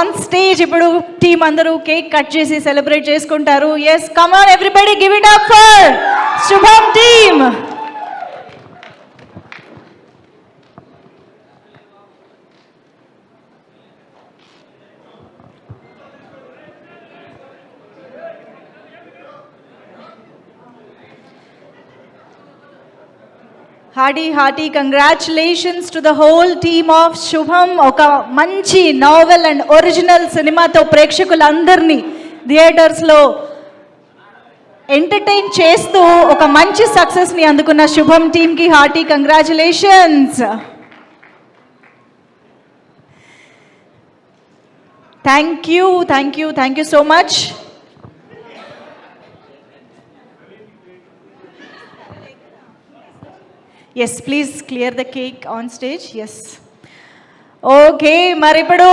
On stage ఇప్పుడు team అందరూ cake cut చేసి సెలబ్రేట్ చేసుకుంటారు. Yes, come on everybody, give it up for Shubham team. Hearty congratulations to the whole team of Shubham. ఒక మంచి novel and original సినిమాతో ప్రేక్షకులందరినీ థియేటర్స్లో entertain చేస్తూ ఒక మంచి సక్సెస్ని అందుకున్న శుభం టీమ్కి hearty congratulations. Thank you so much. Yes, please clear the cake on stage. Yes, okay. మరి ఇప్పుడు